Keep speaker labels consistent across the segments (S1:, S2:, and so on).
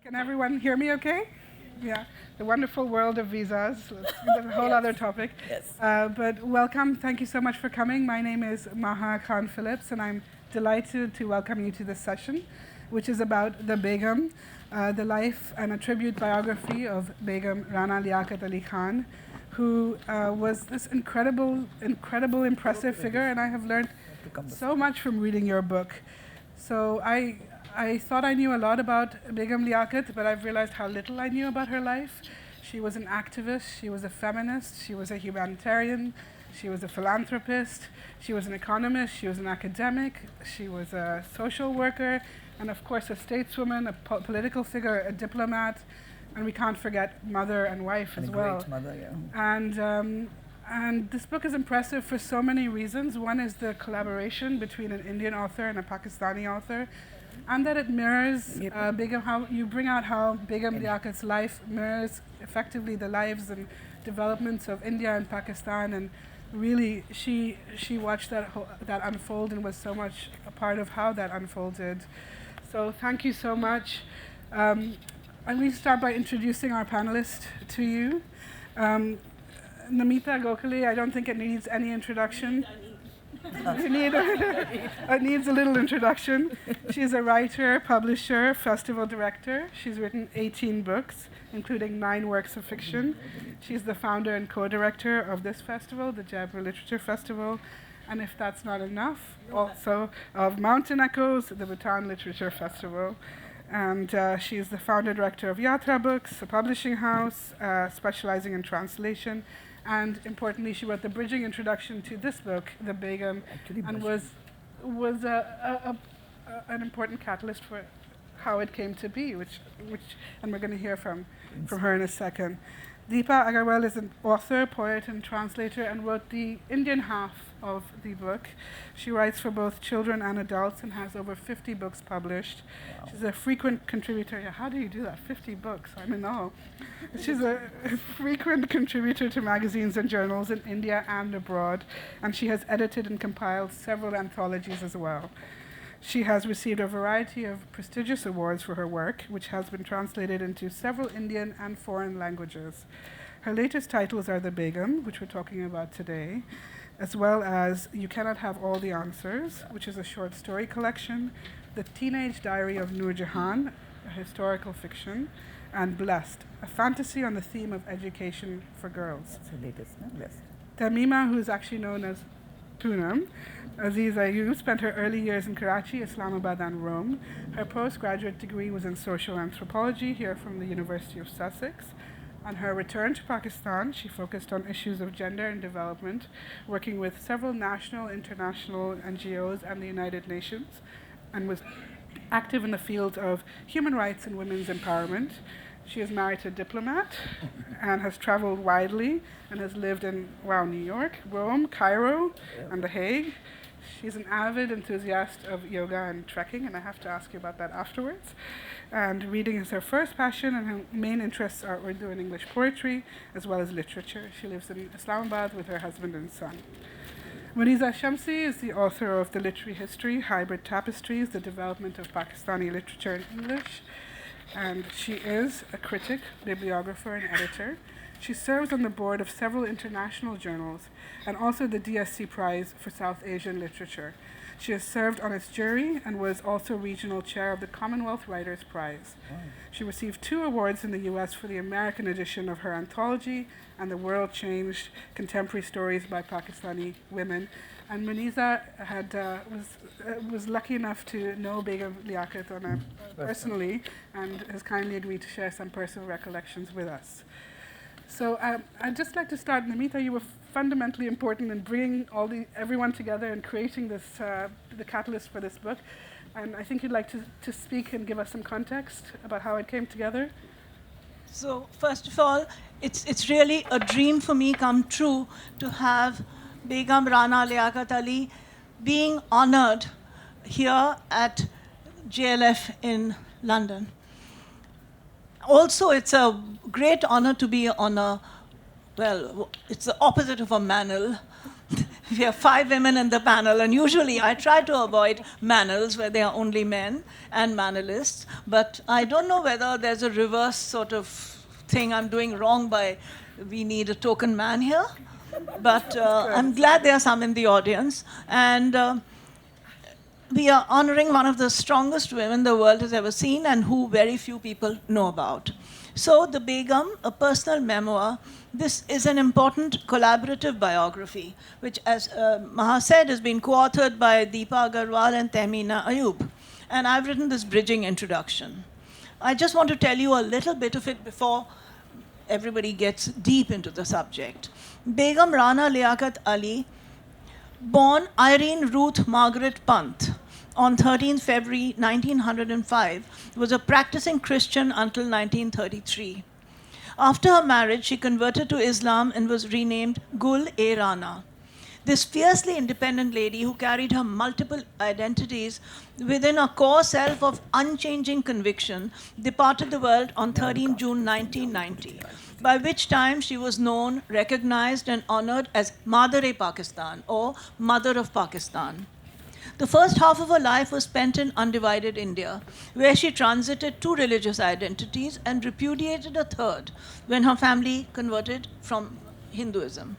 S1: Can everyone hear me okay? Yeah, the wonderful world of visas. That's a whole other topic.
S2: Yes.
S1: But welcome. Thank you so much for coming. My name is Maha Khan Phillips, and I'm delighted to welcome you to this session, which is about the Begum, the life and a tribute biography of Begum Rana Liaquat Ali Khan, who was this incredible, impressive figure, and I have learned so much from reading your book. So I thought I knew a lot about Begum Liaquat, but I've realized how little I knew about her life. She was an activist, she was a feminist, she was a humanitarian, she was a philanthropist, she was an economist, she was an academic, she was a social worker, and of course a stateswoman, a political figure, a diplomat, and we can't forget mother and wife as well.
S2: Great mother, yeah.
S1: And this book is impressive for so many reasons. One is the collaboration between an Indian author and a Pakistani author, and that it mirrors Begum, how you bring out how Begum Liaquat's life mirrors effectively the lives and developments of India and Pakistan, and really she watched that unfold and was so much a part of how that unfolded. So thank you so much. I'm going to start by introducing our panelists to you. Namita Gokhale, I don't think it needs any introduction. It needs a little introduction. She's a writer, publisher, festival director. She's written 18 books, including 9 works of fiction. She's the founder and co-director of this festival, the Jaipur Literature Festival, and if that's not enough, also of Mountain Echoes, the Bhutan Literature Festival. And she's the founder-director of Yatra Books, a publishing house specializing in translation. And importantly, she wrote the bridging introduction to this book, The Begum, and was an important catalyst for how it came to be, which and we're going to hear from her in a second. Deepa Agarwal is an author, poet, and translator, and wrote the Indian half of the book. She writes for both children and adults and has over 50 books published. Wow. She's a frequent contributor. Yeah, how do you do that? 50 books, I'm in awe. She's a frequent contributor to magazines and journals in India and abroad, and she has edited and compiled several anthologies as well. She has received a variety of prestigious awards for her work, which has been translated into several Indian and foreign languages. Her latest titles are The Begum, which we're talking about today, as well as You Cannot Have All the Answers, which is a short story collection, The Teenage Diary of Noor Jahan, a historical fiction, and Blessed, a fantasy on the theme of education for girls.
S2: That's the latest, no? Blessed.
S1: Tahmina, who is actually known as Poonam, Aziz Ayub, spent her early years in Karachi, Islamabad, and Rome. Her postgraduate degree was in social anthropology here from the University of Sussex. On her return to Pakistan, she focused on issues of gender and development, working with several national, international NGOs and the United Nations, and was active in the field of human rights and women's empowerment. She is married to a diplomat and has traveled widely and has lived in, New York, Rome, Cairo, and The Hague. She's an avid enthusiast of yoga and trekking, and I have to ask you about that afterwards. And reading is her first passion, and her main interests are Urdu and English poetry, as well as literature. She lives in Islamabad with her husband and son. Muneeza Shamsie is the author of The Literary History, Hybrid Tapestries, The Development of Pakistani Literature in English, and she is a critic, bibliographer, and editor. She serves on the board of several international journals and also the DSC Prize for South Asian Literature. She has served on its jury and was also regional chair of the Commonwealth Writers' Prize. Wow. She received 2 awards in the US for the American edition of her anthology and The World Changed, Contemporary Stories by Pakistani Women. And Muneeza was lucky enough to know Begum Liaquat personally and has kindly agreed to share some personal recollections with us. So I'd just like to start, Namita, you were fundamentally important in bringing everyone together and creating this, the catalyst for this book. And I think you'd like to speak and give us some context about how it came together.
S3: So first of all, it's really a dream for me come true to have Begum Rana Liaquat Ali being honored here at JLF in London. Also, it's a great honor to be on it's the opposite of a manel. We have 5 women in the panel, and usually I try to avoid manels where there are only men and manelists, but I don't know whether there's a reverse sort of thing I'm doing wrong by we need a token man here, but I'm glad there are some in the audience, and we are honoring one of the strongest women the world has ever seen and who very few people know about. So the Begum, a personal memoir, this is an important collaborative biography, which, as Maha said, has been co-authored by Deepa Agarwal and Tahmina Ayub. And I've written this bridging introduction. I just want to tell you a little bit of it before everybody gets deep into the subject. Begum Rana Liaquat Ali, born Irene Ruth Margaret Pant on 13th February 1905, was a practicing Christian until 1933. After her marriage, she converted to Islam and was renamed Gul-e Rana. This fiercely independent lady who carried her multiple identities within a core self of unchanging conviction departed the world on 13 June 1990, by which time she was known, recognized, and honored as Madre Pakistan, or Mother of Pakistan. The first half of her life was spent in undivided India, where she transited 2 religious identities and repudiated a third when her family converted from Hinduism.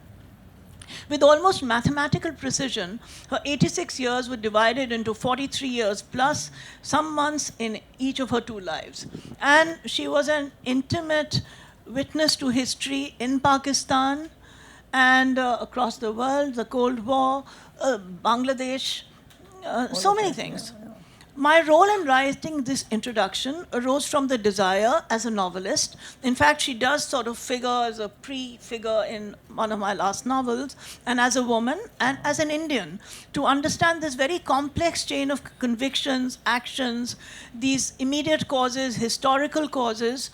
S3: With almost mathematical precision, her 86 years were divided into 43 years plus some months in each of her 2 lives. And she was an intimate witness to history in Pakistan and across the world, the Cold War, Bangladesh, so many things. My role in writing this introduction arose from the desire as a novelist. In fact, she does sort of figure as a pre-figure in one of my last novels, and as a woman and as an Indian, to understand this very complex chain of convictions, actions, these immediate causes, historical causes,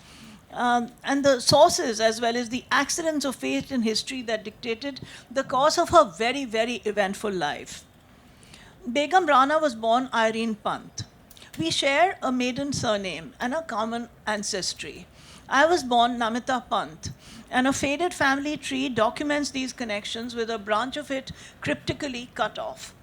S3: and the sources as well as the accidents of fate in history that dictated the course of her very, very eventful life. Begum Rana was born Irene Pant. We share a maiden surname and a common ancestry. I was born Namita Pant, and a faded family tree documents these connections with a branch of it cryptically cut off.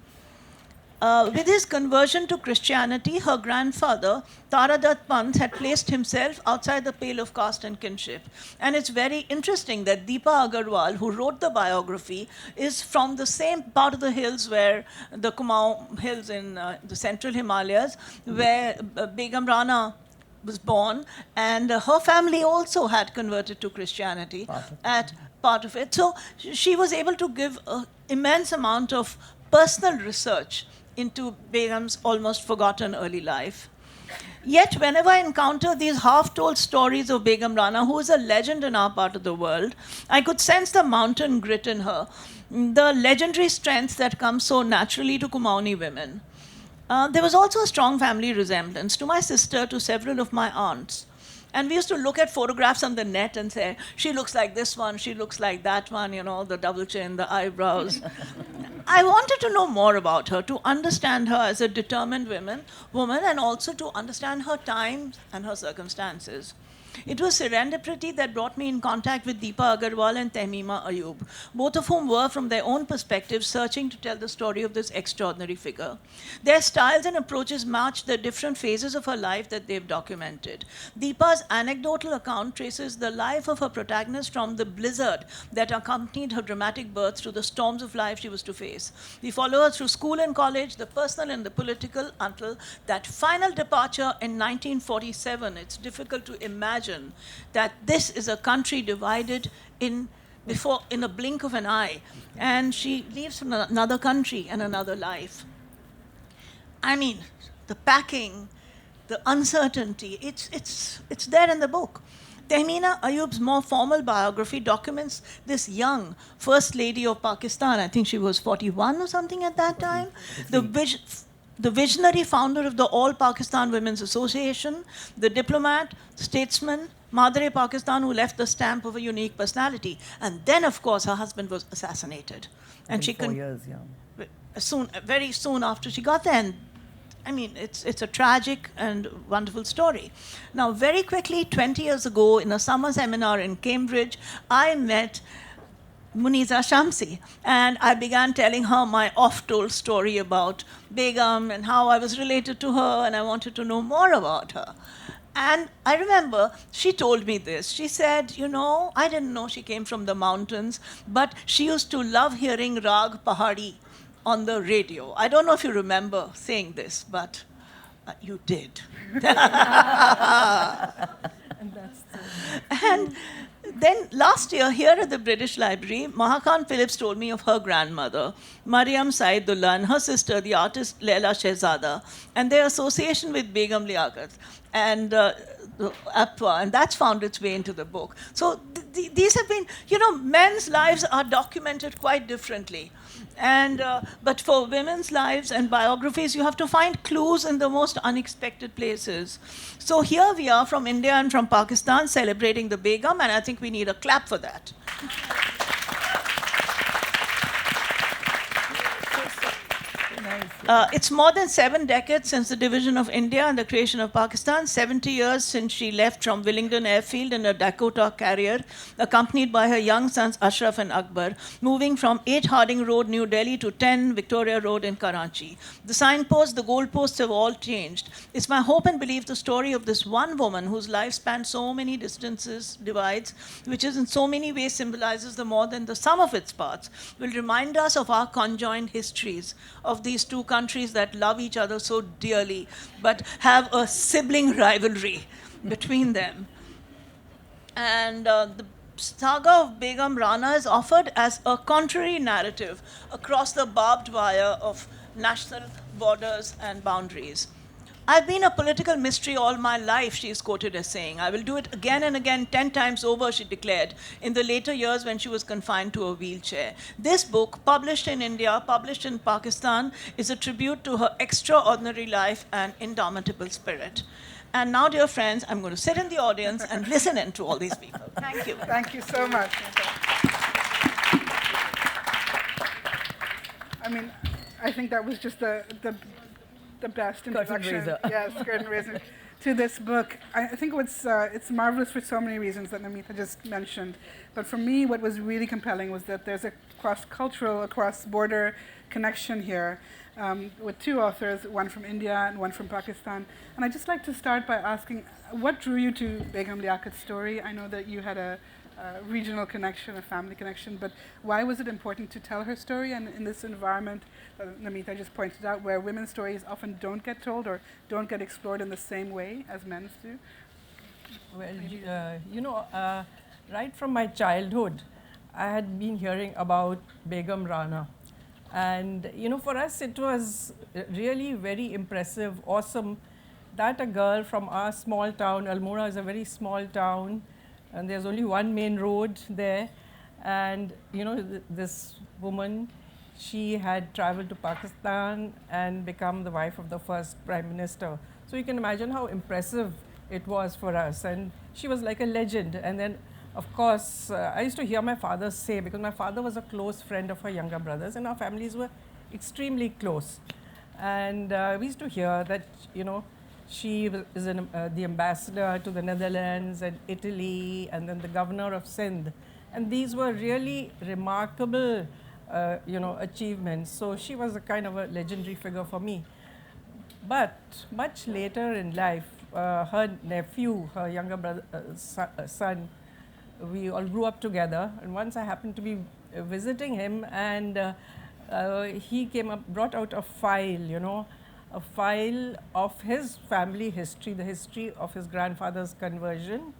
S3: With his conversion to Christianity, her grandfather, Taradat Pant, had placed himself outside the pale of caste and kinship. And it's very interesting that Deepa Agarwal, who wrote the biography, is from the same part of the hills where the Kumaon Hills in the central Himalayas, where Begum Rana was born, and her family also had converted to Christianity at part of it. So she was able to give an immense amount of personal research into Begum's almost forgotten early life. Yet, whenever I encounter these half-told stories of Begum Rana, who is a legend in our part of the world, I could sense the mountain grit in her, the legendary strength that comes so naturally to Kumaoni women. There was also a strong family resemblance to my sister, to several of my aunts. And we used to look at photographs on the net and say, she looks like this one, she looks like that one, you know, the double chin, the eyebrows. I wanted to know more about her, to understand her as a determined woman, and also to understand her times and her circumstances. It was serendipity that brought me in contact with Deepa Agarwal and Tahmina Ayub, both of whom were, from their own perspectives, searching to tell the story of this extraordinary figure. Their styles and approaches matched the different phases of her life that they've documented. Deepa's anecdotal account traces the life of her protagonist from the blizzard that accompanied her dramatic birth to the storms of life she was to face. We follow her through school and college, the personal and the political, until that final departure in 1947. It's difficult to imagine that this is a country divided in a blink of an eye, and she leaves from another country and another life. I mean, the packing, the uncertainty, it's there in the book. Tahmina Ayub's more formal biography documents this young First Lady of Pakistan. I think she was 41 or something at that time. The visionary founder of the All Pakistan Women's Association, the diplomat, statesman, Madre Pakistan, who left the stamp of a unique personality. And then, of course, her husband was assassinated. And she
S2: 4 years, yeah.
S3: Very soon after she got there. And I mean, it's a tragic and wonderful story. Now, very quickly, 20 years ago, in a summer seminar in Cambridge, I met Muneeza Shamsie. And I began telling her my oft-told story about Begum and how I was related to her and I wanted to know more about her. And I remember she told me this. She said, you know, I didn't know she came from the mountains, but she used to love hearing Rag Pahari on the radio. I don't know if you remember saying this, but you did. And then last year, here at the British Library, Maha Phillips told me of her grandmother, Mariam Saidullah, and her sister, the artist Leila Shehzada, and their association with Begum Liaquat and Appa, and that's found its way into the book. So these have been, you know, men's lives are documented quite differently. And, but for women's lives and biographies, you have to find clues in the most unexpected places. So here we are from India and from Pakistan celebrating the Begum, and I think we need a clap for that. It's more than 7 decades since the division of India and the creation of Pakistan, 70 years since she left from Willingdon Airfield in a Dakota carrier, accompanied by her young sons Ashraf and Akbar, moving from 8 Harding Road, New Delhi to 10 Victoria Road in Karachi. The signposts, the goalposts have all changed. It's my hope and belief the story of this one woman whose life spanned so many distances, divides, which is in so many ways symbolizes the more than the sum of its parts, will remind us of our conjoined histories of these two countries that love each other so dearly, but have a sibling rivalry between them. And the saga of Begum Rana is offered as a contrary narrative across the barbed wire of national borders and boundaries. I've been a political mystery all my life, she is quoted as saying. I will do it again and again, 10 times over, she declared, in the later years when she was confined to a wheelchair. This book, published in India, published in Pakistan, is a tribute to her extraordinary life and indomitable spirit. And now, dear friends, I'm going to sit in the audience and listen in to all these people. Thank you.
S1: Thank you so much. I mean, I think that was just the best introduction. Yes, curtain raiser to this book. I think it's marvelous for so many reasons that Namita just mentioned. But for me, what was really compelling was that there's a cross-cultural, cross-border connection here with 2 authors, one from India and one from Pakistan. And I'd just like to start by asking, what drew you to Begum Liaquat's story? I know that you had a regional connection, a family connection, but why was it important to tell her story? And in this environment that Namita just pointed out, where women's stories often don't get told or don't get explored in the same way as men's do?
S4: Well, you know, right from my childhood, I had been hearing about Begum Rana. And, you know, for us, it was really very impressive, awesome, that a girl from our small town, Almora is a very small town, and there's only one main road there. And, you know, this woman, she had traveled to Pakistan and become the wife of the first Prime Minister. So you can imagine how impressive it was for us. And she was like a legend. And then, of course, I used to hear my father say, because my father was a close friend of her younger brothers, and our families were extremely close. And we used to hear that, you know, she is the ambassador to the Netherlands and Italy, and then the governor of Sindh. And these were really remarkable, you know, achievements. So she was a kind of a legendary figure for me. But much later in life, her nephew, her younger brother, son, we all grew up together. And once I happened to be visiting him, and he came up, brought out a file, you know, a file of his family history, the history of his grandfather's conversion,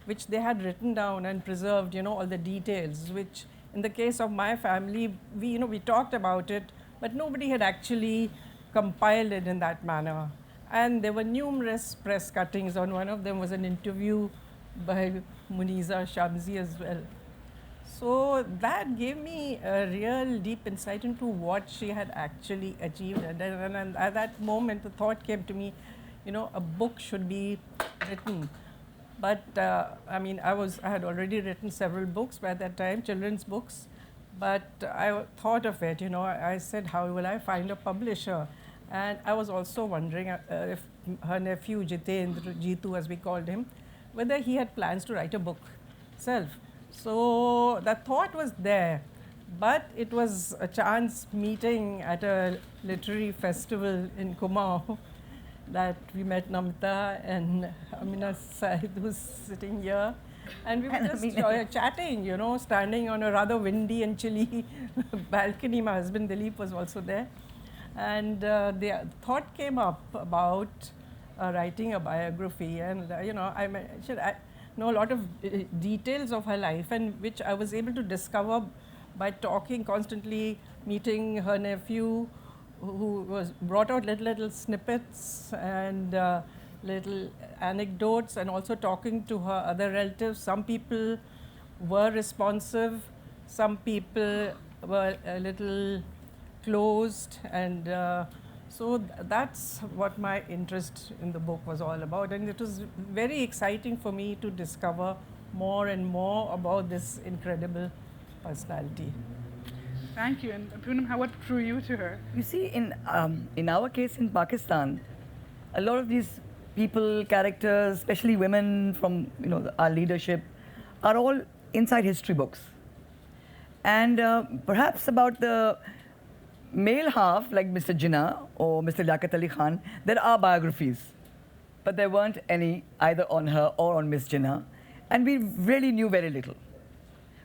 S4: which they had written down and preserved, you know, all the details, which in the case of my family, we talked about it, but nobody had actually compiled it in that manner. And there were numerous press cuttings. On one of them was an interview by Muneeza, Shamsie as well. So that gave me a real deep insight into what she had actually achieved. And at that moment, the thought came to me, you know, a book should be written. But I mean, I had already written several books by that time, children's books. But I thought of it, you know, I said, how will I find a publisher? And I was also wondering if her nephew, Jitu as we called him, whether he had plans to write a book himself. So that thought was there, but it was a chance meeting at a literary festival in Kumaon that we met Namita and Amina Said, who's sitting here. And we were just chatting, you know, standing on a rather windy and chilly balcony. My husband Dilip was also there. And the thought came up about writing a biography. And, you know, I know a lot of details of her life, and which I was able to discover by talking constantly, meeting her nephew, who was brought out little snippets and little anecdotes, and also talking to her other relatives. Some people were responsive, some people were a little closed, and so that's what my interest in the book was all about. And it was very exciting for me to discover more and more about this incredible personality.
S1: Thank you. And Poonam, what drew you to her?
S5: You see, in our case in Pakistan, a lot of these people, characters, especially women from our leadership, are all inside history books. And perhaps about the male half, like Mr. Jinnah or Mr. Liaquat Ali Khan, there are biographies, but there weren't any either on her or on Miss Jinnah, and we really knew very little.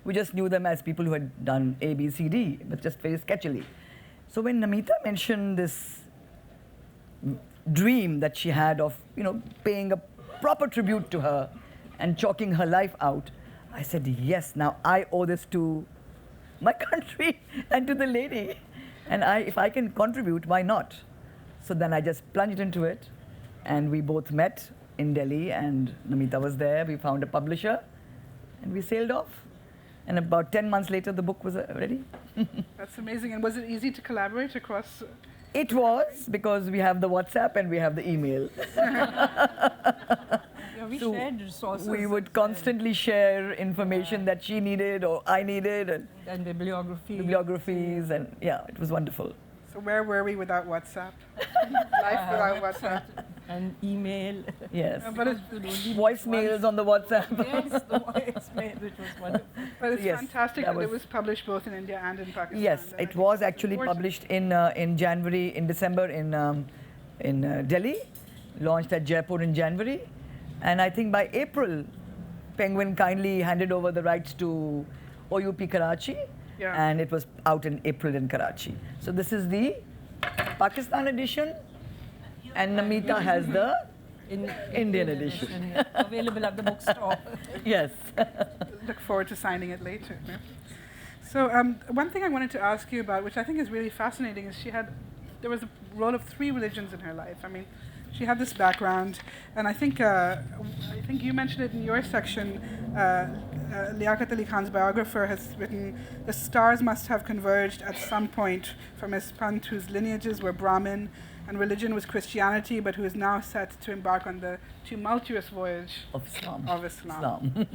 S5: We just knew them as people who had done A, B, C, D, but just very sketchily. So when Namita mentioned this dream that she had of, paying a proper tribute to her and chalking her life out, I said, yes, now I owe this to my country and to the lady. And if I can contribute, why not? So then I just plunged into it, and we both met in Delhi, and Namita was there. We found a publisher, and we sailed off. And about 10 months later, the book was ready.
S1: That's amazing. And was it easy to collaborate across?
S5: It was, because we have the WhatsApp and we have the email.
S4: Yeah, we shared resources.
S5: We would constantly share information that she needed or I needed.
S4: And
S5: bibliographies, and yeah, it was wonderful.
S1: So where were we without WhatsApp? Life without WhatsApp.
S4: And email.
S5: Yes.
S1: But it's
S5: voicemails on the WhatsApp.
S4: Yes, the voicemail, which was wonderful.
S1: But it's
S5: Yes,
S1: fantastic
S5: that
S1: that it
S5: was-
S1: was published both in India and in Pakistan.
S5: Yes,
S1: And I
S5: it
S1: think
S5: was
S1: that's
S5: actually
S1: important.
S5: published in December in Delhi, launched at Jaipur in January, and I think by April, Penguin kindly handed over the rights to OUP Karachi,
S1: Yeah.
S5: and it was out in April in Karachi. So this is the Pakistan edition, and Namita has the Indian edition.
S4: Available at the bookstore.
S5: Yes.
S1: Look forward to signing it later. Yeah. So one thing I wanted to ask you about, which I think is really fascinating, is there was a role of 3 religions in her life. I mean, she had this background, and I think you mentioned it in your section. Liaquat Ali Khan's biographer has written, "The stars must have converged at some point from his Pant, whose lineages were Brahmin, and religion was Christianity, but who is now set to embark on the tumultuous voyage
S5: Of Islam.
S1: of Islam."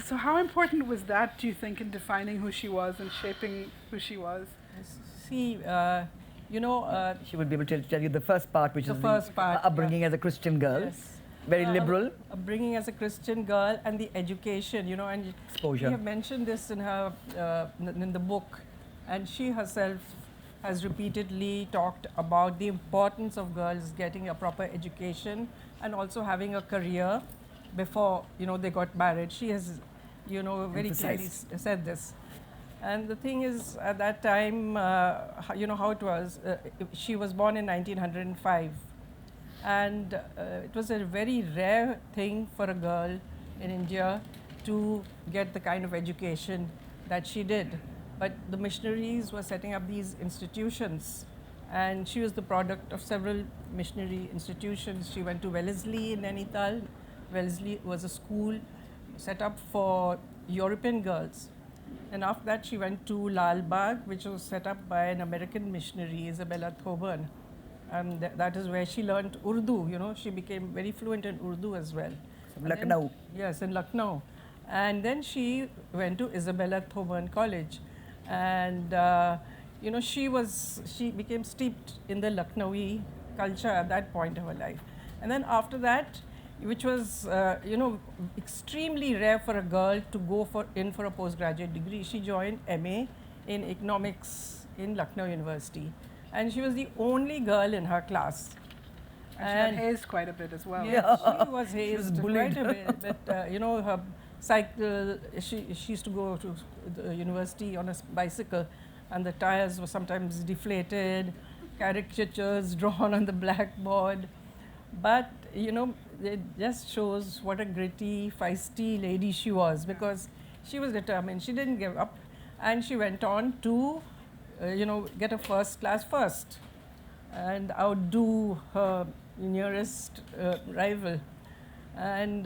S1: So how important was that, do you think, in defining who she was and shaping who she was?
S4: See,
S5: She would be able to tell you the first part, which
S4: The
S5: is
S4: first part,
S5: upbringing as a Christian girl,
S4: yes.
S5: very liberal.
S4: Upbringing as a Christian girl, and the education, and
S5: Exposure.
S4: we have mentioned this in her in the book, and she herself has repeatedly talked about the importance of girls getting a proper education and also having a career before they got married. She has very clearly said this. And the thing is, at that time, how it was, she was born in 1905. And it was a very rare thing for a girl in India to get the kind of education that she did. But the missionaries were setting up these institutions, and she was the product of several missionary institutions. She went to Wellesley in Nainital. Wellesley was a school set up for European girls. And after that, she went to Lal Bagh, which was set up by an American missionary, Isabella Thoburn. And that is where she learned Urdu. She became very fluent in Urdu as well.
S5: Lucknow.
S4: Yes, in Lucknow. And then she went to Isabella Thoburn College. And, she became steeped in the Lucknowi culture at that point of her life. And then after that, which was, extremely rare for a girl to go in for a postgraduate degree. She joined MA in economics in Lucknow University, and she was the only girl in her class.
S1: And she got hazed quite a bit as well.
S4: Yeah, she was hazed
S5: bullied.
S4: quite a bit. But her cycle, she used to go to the university on a bicycle, and the tires were sometimes deflated, caricatures drawn on the blackboard. But it just shows what a gritty, feisty lady she was, because she was determined. She didn't give up, and she went on to, get a first class first and outdo her nearest rival. And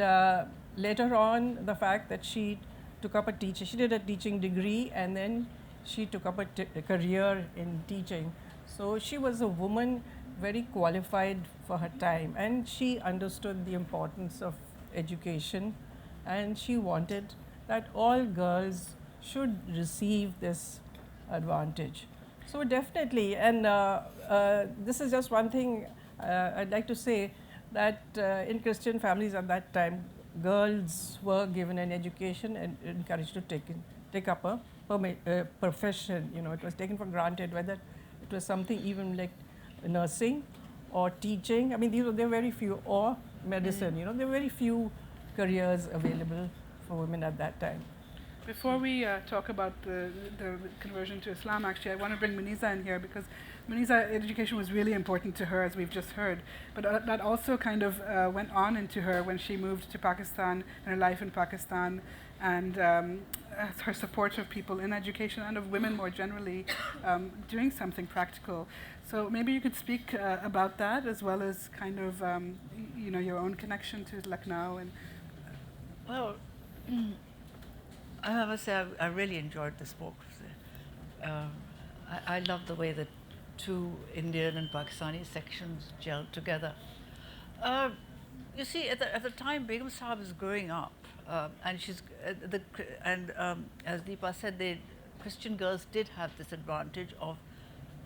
S4: later on, the fact that she took up she did a teaching degree, and then she took up a career in teaching. So she was a woman very qualified for her time, and she understood the importance of education, and she wanted that all girls should receive this advantage. So definitely, and this is just one thing I'd like to say, that in Christian families at that time, girls were given an education and encouraged to take up a profession. It was taken for granted, whether it was something even like nursing or teaching. I mean, there were very few, or medicine. There were very few careers available for women at that time.
S1: Before we talk about the conversion to Islam, actually, I want to bring Muneeza in here, because Muneeza, education was really important to her, as we've just heard. But that also kind of went on into her when she moved to Pakistan, and her life in Pakistan, and her support of people in education and of women more generally doing something practical. So maybe you could speak about that, as well as kind of your own connection to Lucknow. And
S2: Well, I must say I really enjoyed this book. I love the way the two Indian and Pakistani sections gelled together. You see, at the time Begum Sahib is growing up, and she's as Deepa said, the Christian girls did have this advantage of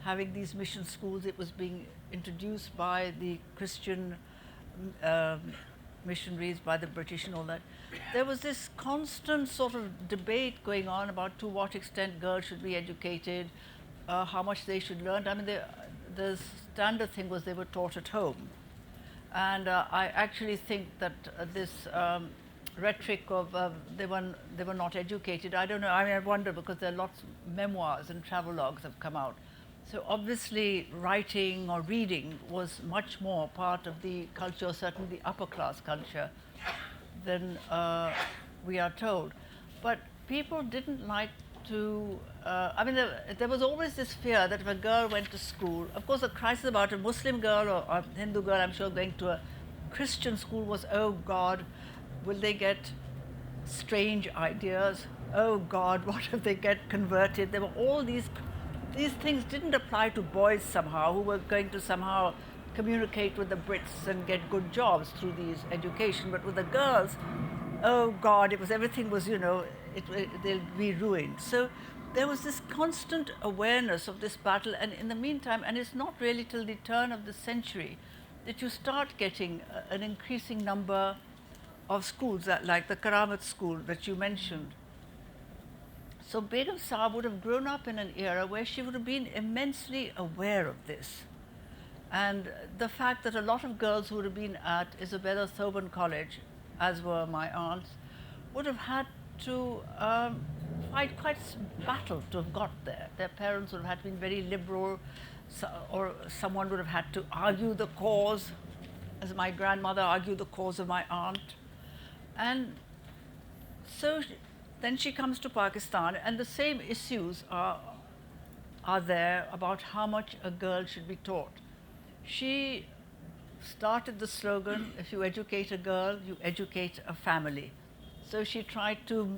S2: having these mission schools. It was being introduced by the Christian missionaries, by the British and all that. There was this constant sort of debate going on about to what extent girls should be educated, how much they should learn. I mean, the standard thing was they were taught at home. And I actually think that this rhetoric of they were not educated, I don't know, I mean, I wonder, because there are lots of memoirs and travelogues have come out. So obviously writing or reading was much more part of the culture, certainly the upper class culture, than we are told. But people didn't like to, I mean, there was always this fear that if a girl went to school, of course the crisis about a Muslim girl or a Hindu girl, I'm sure, going to a Christian school was, oh God, will they get strange ideas? Oh God, what if they get converted? There were all these things didn't apply to boys somehow, who were going to somehow communicate with the Brits and get good jobs through these education. But with the girls, oh God, everything was, they'll be ruined. So there was this constant awareness of this battle, and in the meantime, and it's not really till the turn of the century that you start getting an increasing number of schools, like the Karamat school that you mentioned. So Begum Sahib would have grown up in an era where she would have been immensely aware of this. And the fact that a lot of girls who would have been at Isabella Thoburn College, as were my aunts, would have had to fight quite a battle to have got there. Their parents would have had to be very liberal, or someone would have had to argue the cause, as my grandmother argued the cause of my aunt. And so then she comes to Pakistan, and the same issues are there about how much a girl should be taught. She started the slogan, if you educate a girl, you educate a family. So she tried to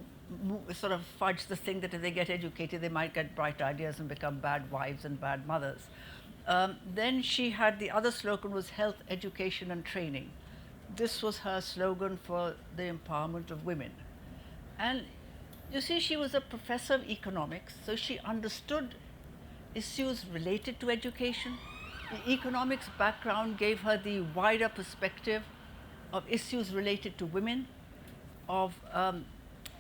S2: sort of fudge the thing that if they get educated, they might get bright ideas and become bad wives and bad mothers. Then she had the other slogan was health, education and training. This was her slogan for the empowerment of women. And you see, she was a professor of economics, so she understood issues related to education. The economics background gave her the wider perspective of issues related to women, of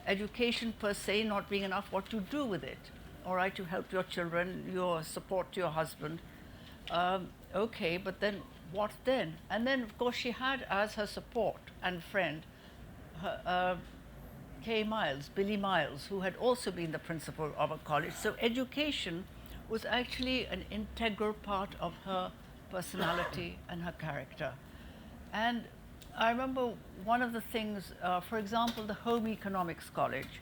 S2: education per se not being enough, what you do with it. All right, you help your children, your support to your husband. Okay, but then what then? And then, of course, she had as her support and friend K. Miles, Billy Miles, who had also been the principal of a college. So education was actually an integral part of her personality and her character. And I remember one of the things, for example, the Home Economics College.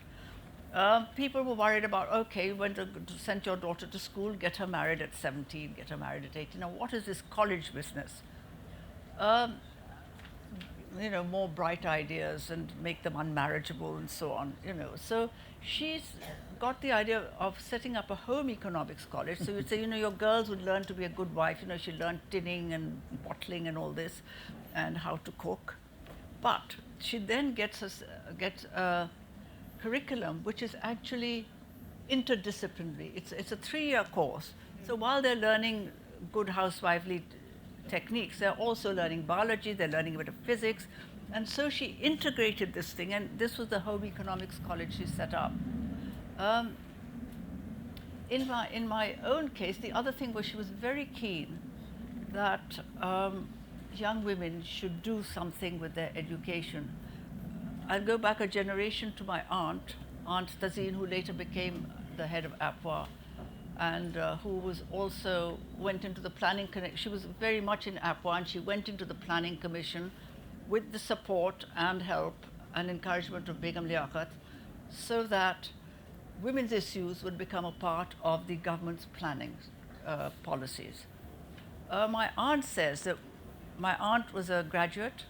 S2: People were worried about, okay, you went to send your daughter to school, get her married at 17, get her married at 18. Now, what is this college business? You know, more bright ideas and make them unmarriageable and so on, you know. So she's got the idea of setting up a home economics college. So you'd say, you know, your girls would learn to be a good wife. You know, she'd learn tinning and bottling and all this and how to cook. But she then gets a curriculum which is actually interdisciplinary. It's a 3-year course. So while they're learning good housewifely techniques, they're also learning biology, they're learning a bit of physics. And so she integrated this thing, and this was the Home Economics College she set up. In my own case, the other thing was she was very keen that young women should do something with their education. I'll go back a generation to my aunt, Aunt Tazeen, who later became the head of APWA, and who was also went into the planning commission. She was very much in APWA, and she went into the planning commission with the support and help and encouragement of Begum Liaquat, so that women's issues would become a part of the government's planning policies. My aunt says that my aunt was a graduate.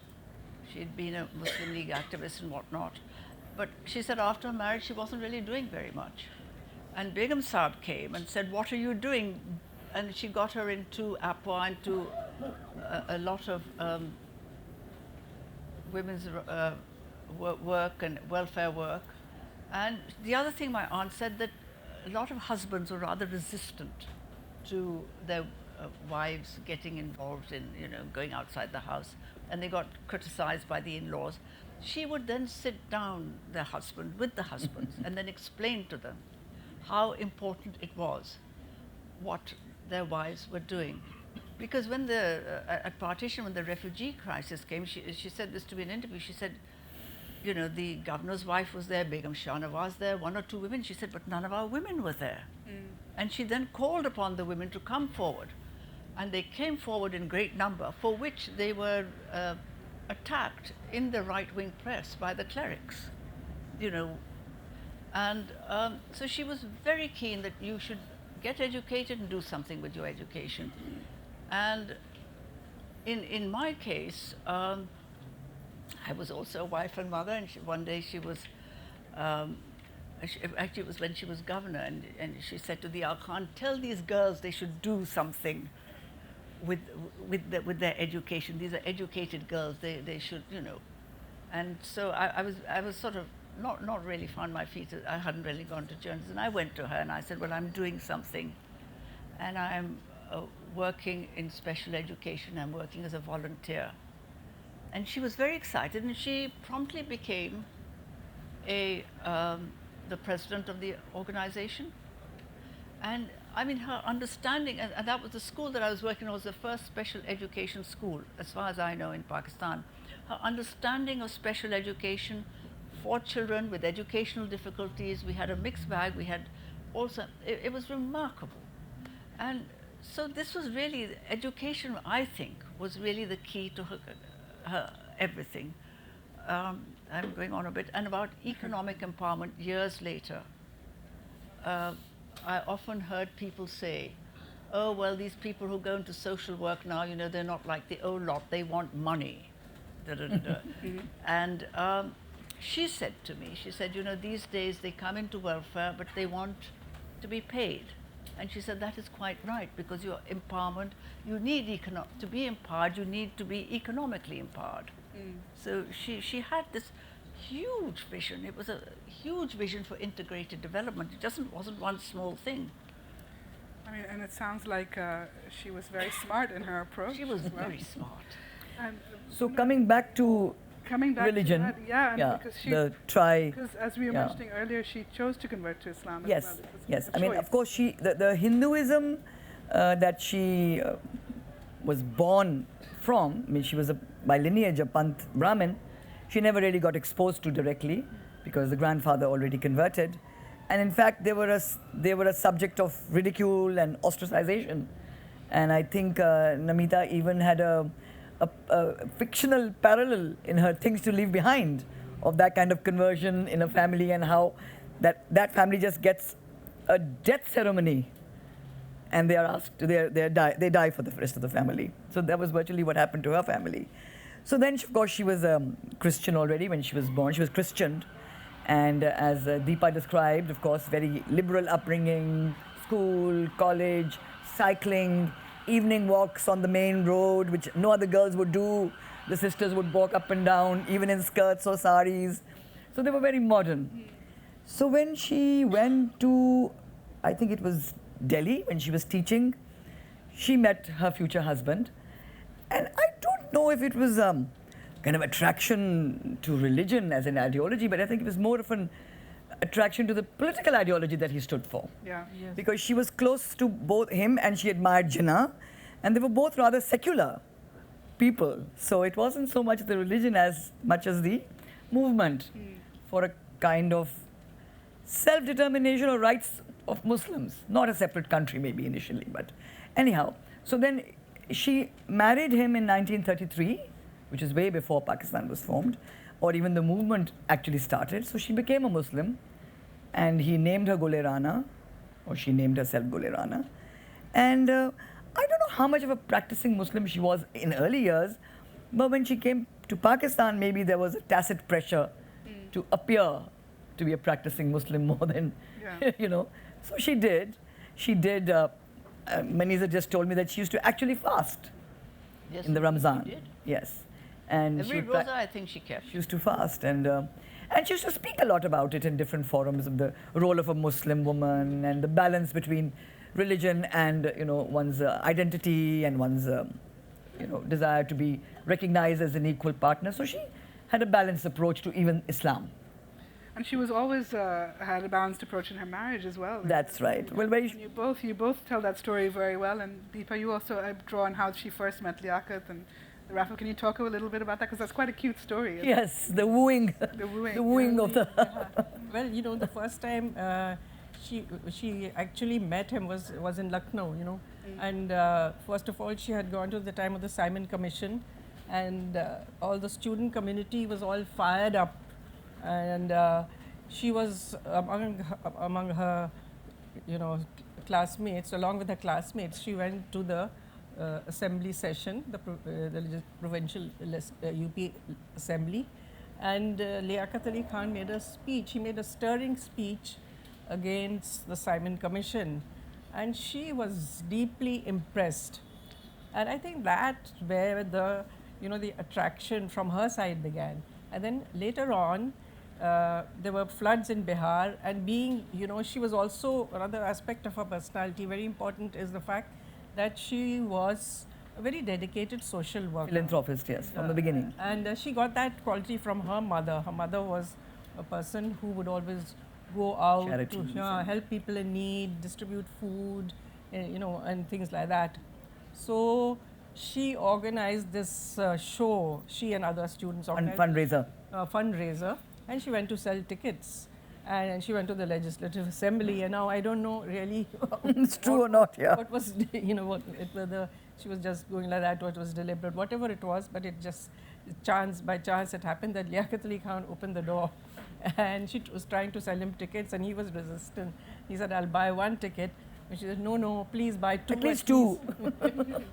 S2: She'd been a Muslim League activist and whatnot, but she said after her marriage she wasn't really doing very much. And Begum Saab came and said, what are you doing? And she got her into APWA, into a lot of women's work and welfare work. And the other thing my aunt said, that a lot of husbands were rather resistant to their wives getting involved in, you know, going outside the house, and they got criticized by the in-laws. She would then sit down with the husbands and then explain to them how important it was what their wives were doing. Because when at partition, when the refugee crisis came, she said this to me in an interview. She said, you know, the governor's wife was there, Begum Shana was there, 1 or 2 women. She said, but none of our women were there. And she then called upon the women to come forward. And they came forward in great number, for which they were attacked in the right-wing press by the clerics, you know. And so she was very keen that you should get educated and do something with your education. And in my case, I was also a wife and mother, and one day she was, actually it was when she was governor, and she said to the Khan, tell these girls they should do something with their education. These are educated girls, they should, you know. And so I was sort of not really found my feet. I hadn't really gone to journalism. And I went to her and I said, well, I'm doing something, and I'm working in special education. I'm working as a volunteer. And she was very excited, and she promptly became the president of the organization. And I mean, her understanding, and that was the school that I was working on, was the first special education school, as far as I know, in Pakistan. Her understanding of special education for children with educational difficulties, we had a mixed bag, we had also, it was remarkable. And so this was really, education, I think, was really the key to her everything. I'm going on a bit. And about economic empowerment years later, I often heard people say, oh, well, these people who go into social work now, you know, they're not like the old lot, they want money. Da, da, da, da. And she said to me, she said, you know, these days they come into welfare, but they want to be paid. And she said, that is quite right, because your empowerment, you need to be empowered, you need to be economically empowered. So she had this huge vision. It was a huge vision for integrated development. It wasn't one small thing.
S1: I mean, and it sounds like she was very smart in her approach.
S2: She was
S1: as well.
S2: very smart.
S1: And
S5: So coming back to
S1: coming back
S5: religion,
S1: to that, yeah, and because she,
S5: the try.
S1: because as we were
S5: yeah.
S1: mentioning earlier, she chose to convert to Islam.
S5: Yes,
S1: as well. It was
S5: yes.
S1: a
S5: I mean,
S1: choice.
S5: of course, the Hinduism that she was born from. I mean, she was by lineage a Panth Brahmin. She never really got exposed to directly because the grandfather already converted, and in fact, they were a subject of ridicule and ostracization. And I think Namita even had a fictional parallel in her Things to Leave Behind of that kind of conversion in a family, and how that family just gets a death ceremony and they are asked, they die for the rest of the family. So that was virtually what happened to her family. So then, of course, she was Christian already when she was born. She was Christianed. And as Deepa described, of course, very liberal upbringing, school, college, cycling, evening walks on the main road, which no other girls would do. The sisters would walk up and down, even in skirts or saris. So they were very modern. So when she went to, I think it was Delhi, when she was teaching, she met her future husband. And I don't know if it was kind of attraction to religion as an ideology, but I think it was more of an attraction to the political ideology that he stood for.
S1: Yeah.
S4: Yes.
S5: Because she was close to both him and she admired Jinnah, and they were both rather secular people. So it wasn't so much the religion as much as the movement for a kind of self-determination or rights of Muslims, not a separate country maybe initially, but anyhow. So then she married him in 1933, which is way before Pakistan was formed, or even the movement actually started. So she became a Muslim, and he named her Gole Rana, or she named herself Gole Rana. And I don't know how much of a practicing Muslim she was in early years, but when she came to Pakistan, maybe there was a tacit pressure to appear to be a practicing Muslim more than, you know. So she did. Muneeza just told me that she used to actually fast in the Ramzan.
S2: She did.
S5: Yes. And
S2: Every
S5: she would
S2: rosa, I think she kept.
S5: she used to fast, and she used to speak a lot about it in different forums of the role of a Muslim woman and the balance between religion and one's identity and one's desire to be recognized as an equal partner. So she had a balanced approach to even Islam.
S1: And she was always had a balanced approach in her marriage as well.
S5: That's right. Well, very.
S1: And you both tell that story very well. And Deepa, you also draw on how she first met Liaquat and the raffle. Can you talk a little bit about that? Because that's quite a cute story.
S5: Yes, the wooing.
S1: The wooing.
S5: The wooing of the.
S4: Well, the first time she actually met him was in Lucknow, and first of all, she had gone to the time of the Simon Commission, and all the student community was all fired up, and she was among her classmates. Along with her classmates, she went to the assembly session, the provincial UP assembly, and Liaquat Ali Khan made a speech. He made a stirring speech against the Simon Commission, and she was deeply impressed. And I think that's where the the attraction from her side began. And then later on, there were floods in Bihar, and being she was also another aspect of her personality. Very important is the fact that she was a very dedicated social worker.
S5: Philanthropist, yes, from the beginning.
S4: And she got that quality from her mother. Her mother was a person who would always go out
S5: Charities,
S4: to help people in need, distribute food, and things like that. So she organized this show, she and other students organized fundraiser, and she went to sell tickets. And she went to the Legislative Assembly, and now I don't know really
S5: it's true or not, yeah.
S4: What was, whether she was just going like that, what was deliberate, whatever it was, but it just, by chance it happened that Liaquat Ali Khan opened the door, and she was trying to sell him tickets, and he was resistant. He said, "I'll buy one ticket." And she said, "No, please buy two.
S5: At least two.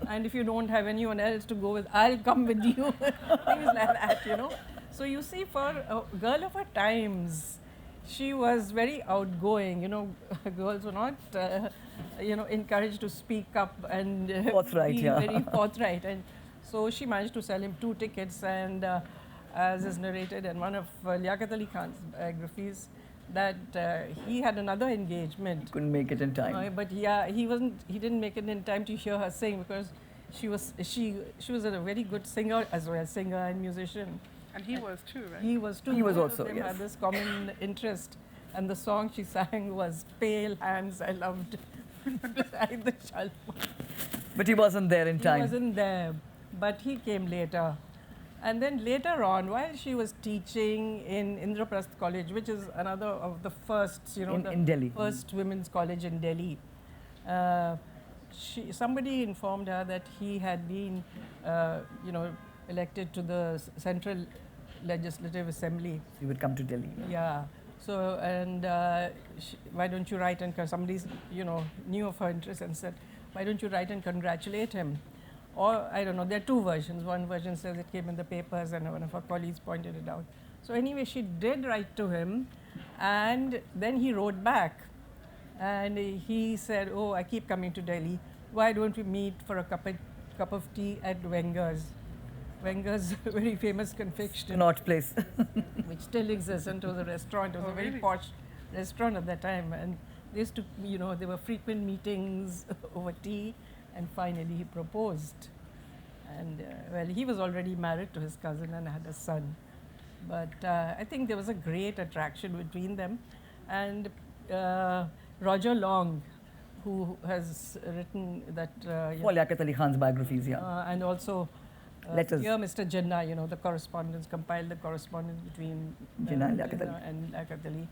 S4: And if you don't have anyone else to go with, I'll come with you." Things like that, So you see, for a girl of her times, she was very outgoing. Girls were not, encouraged to speak up and
S5: Forthright,
S4: be
S5: yeah.
S4: very forthright. And so she managed to sell him 2 tickets. And as is narrated in one of Liaquat Ali Khan's biographies, that he had another engagement.
S5: Couldn't make it in time.
S4: But yeah, he didn't make it in time to hear her sing, because she was a very good singer as well, singer and musician.
S1: And he was too, right?
S4: He was too.
S5: He was
S4: Both of
S5: also,
S4: them
S5: yes.
S4: had this common interest, and the song she sang was "Pale Hands." I loved beside the shalwa.
S5: But he wasn't there in time.
S4: He wasn't there, but he came later. And then later on, while she was teaching in Indraprasth College, which is another of the first,
S5: In Delhi.
S4: first women's college in Delhi, somebody informed her that he had been, elected to the Central Legislative Assembly.
S5: He would come to Delhi.
S4: Yeah. So, and why don't you write and somebody's, knew of her interest and said, why don't you write and congratulate him? Or, I don't know, there are two versions. One version says it came in the papers and one of her colleagues pointed it out. So anyway, she did write to him, and then he wrote back. And he said, oh, I keep coming to Delhi. Why don't we meet for a cup of tea at Wenger's? Wenger's very famous confection.
S5: Not place.
S4: Which still exists, and it was a restaurant. It was a very
S1: really?
S4: posh restaurant at that time. And they used to, there were frequent meetings over tea, and finally he proposed. And well, he was already married to his cousin and had a son. But I think there was a great attraction between them. And Roger Long, who has written that,
S5: For Liaquat Ali Khan's biographies, yeah.
S4: and also
S5: Letters.
S4: Dear Mr. Jinnah, the correspondence, compiled the correspondence between
S5: Jinnah and Liaquat Ali.
S4: and Liaquat Ali.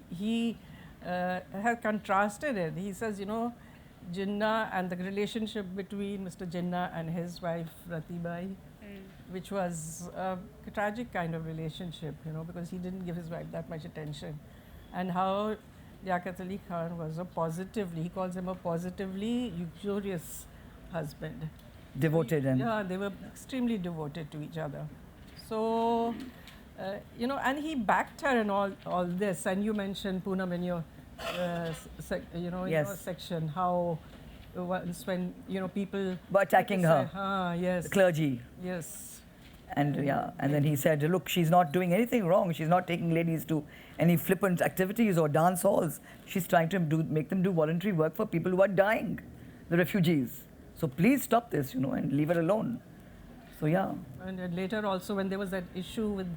S4: He has contrasted it. He says, Jinnah and the relationship between Mr. Jinnah and his wife Ratibai, which was a tragic kind of relationship, because he didn't give his wife that much attention. And how Liaquat Ali Khan was he calls him a positively luxurious husband.
S5: Devoted and
S4: Yeah, they were extremely devoted to each other. So, and he backed her in all this. And you mentioned, Poonam, in your, in your
S5: Yes.
S4: section, how once when, people
S5: But attacking her.
S4: Yes.
S5: the clergy.
S4: Yes.
S5: And and then he said, look, she's not doing anything wrong. She's not taking ladies to any flippant activities or dance halls. She's trying to make them do voluntary work for people who are dying, the refugees. So please stop this, and leave her alone. So yeah.
S4: And then later also, when there was that issue with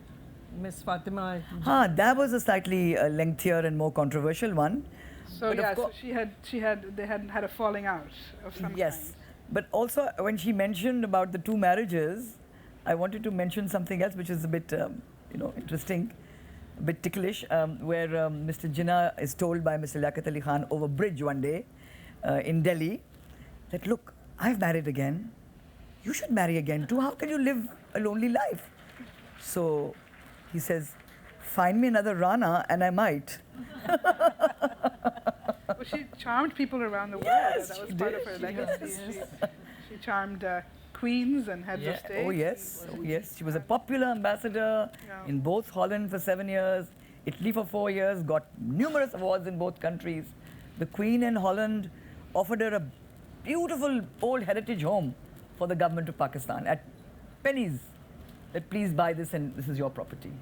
S4: Miss Fatima.
S5: That was a slightly lengthier and more controversial one.
S1: So
S5: But of
S1: yeah, so
S5: cour-
S1: they had had a falling out of some
S5: Yes.
S1: kind.
S5: But also, when she mentioned about the two marriages, I wanted to mention something else which is a bit, interesting, a bit ticklish, where Mr. Jinnah is told by Mr. Liaquat Ali Khan over bridge one day in Delhi that, look, I've married again. You should marry again too. How can you live a lonely life? So he says, find me another Rana and I might.
S1: Well, she charmed people around the world.
S5: Yes,
S1: That was
S5: she
S1: part
S5: did.
S1: of her
S5: She
S1: legacy. She charmed queens and heads of state.
S5: Oh yes, oh yes. She was a popular ambassador
S1: Yeah.
S5: in both Holland for 7 years, Italy for 4 years, got numerous awards in both countries. The Queen in Holland offered her a beautiful old heritage home for the government of Pakistan at pennies. That please buy this and this is your property.